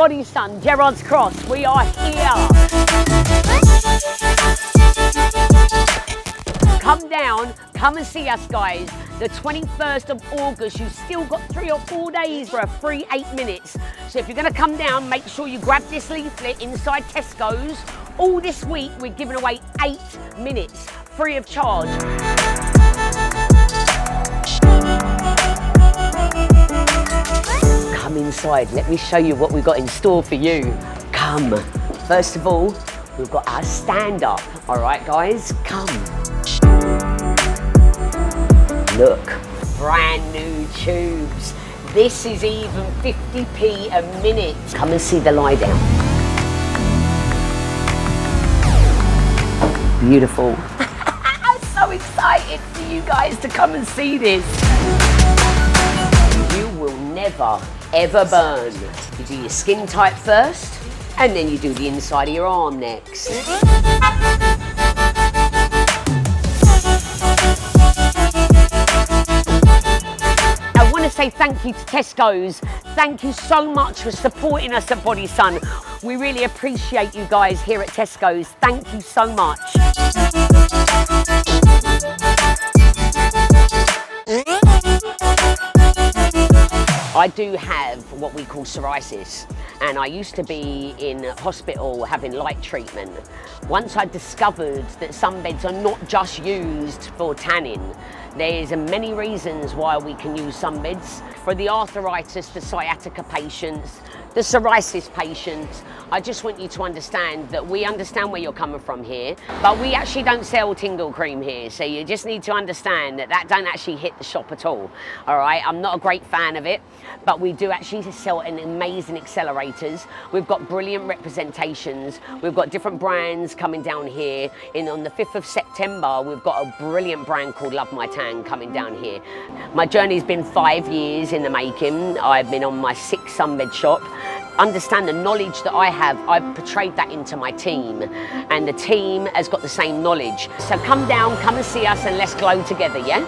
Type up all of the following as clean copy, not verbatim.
Body Sun, Gerrards Cross. We are here. Come down, come and see us, guys. The 21st of August, you've still got 3 or 4 days for a free 8 minutes. So if you're gonna come down, make sure you grab this leaflet inside Tesco's. All this week, we're giving away 8 minutes, free of charge. Come inside, let me show you what we've got in store for you. Come. First of all, we've got our stand-up. All right, guys, come. Look, brand new tubes. This is even 50p a minute. Come and see the lie down. Beautiful. I'm so excited for you guys to come and see this. You will never, ever burn. You do your skin tight first, and then you do the inside of your arm next. I want to say thank you to Tesco's. Thank you so much for supporting us at Body Sun. We really appreciate you guys here at Tesco's. Thank you so much. I do have what we call psoriasis, and I used to be in hospital having light treatment. Once I discovered that sunbeds are not just used for tanning, there's many reasons why we can use sunbeds. For the arthritis, the sciatica patients, the psoriasis patients, I just want you to understand that we understand where you're coming from here, but we actually don't sell tingle cream here, so you just need to understand that that don't actually hit the shop at all right? I'm not a great fan of it, but we do actually sell an amazing accelerators. We've got brilliant representations. We've got different brands coming down here. On the 5th of September, we've got a brilliant brand called Love My Tan coming down here. My journey's been 5 years in the making. I've been on my 6th sunbed shop. Understand the knowledge that I have, I've portrayed that into my team, and the team has got the same knowledge. So come down, come and see us, and let's glow together, yeah?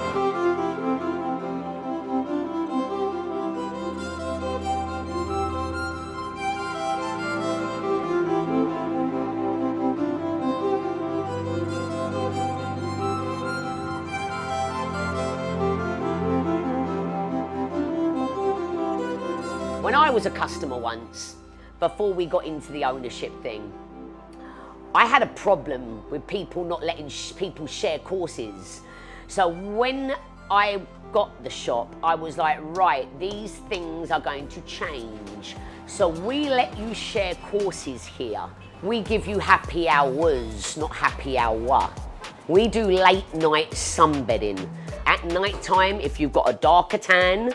When I was a customer once, before we got into the ownership thing, I had a problem with people not letting people share courses. So when I got the shop, I was like, right, these things are going to change. So we let you share courses here. We give you happy hours, not happy hour. We do late night sunbedding. At night time, if you've got a darker tan,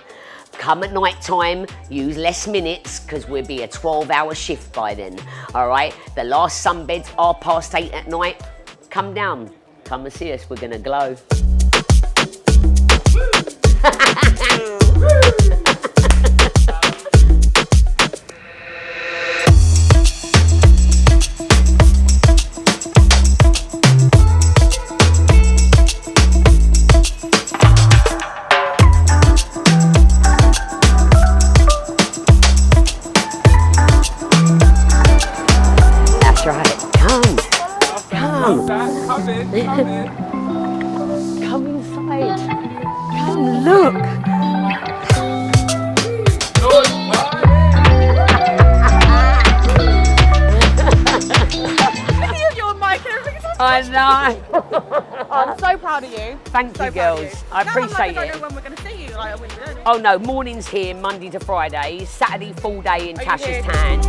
come at night time, use less minutes, because we'll be a 12-hour shift by then, all right? The last sunbeds are past 8 at night. Come down, come and see us, we're gonna glow. Come inside. Come look. I know. I'm so proud of you. Thank you, girls. I appreciate it. I don't know when we're going to see you. Like, when you oh no, mornings here, Monday to Friday, Saturday full day in Tasha's Tan.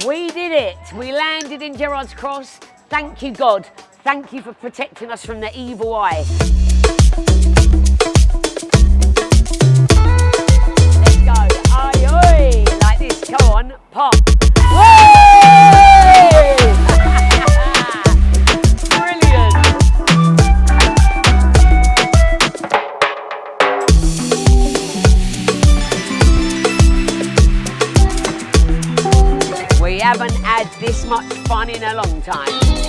We did it. We landed in Gerrards Cross. Thank you, God. Thank you for protecting us from the evil eye. Let's go. Aye, oi. Like this. Come on. Pop. Brilliant. haven't had this much fun in a long time.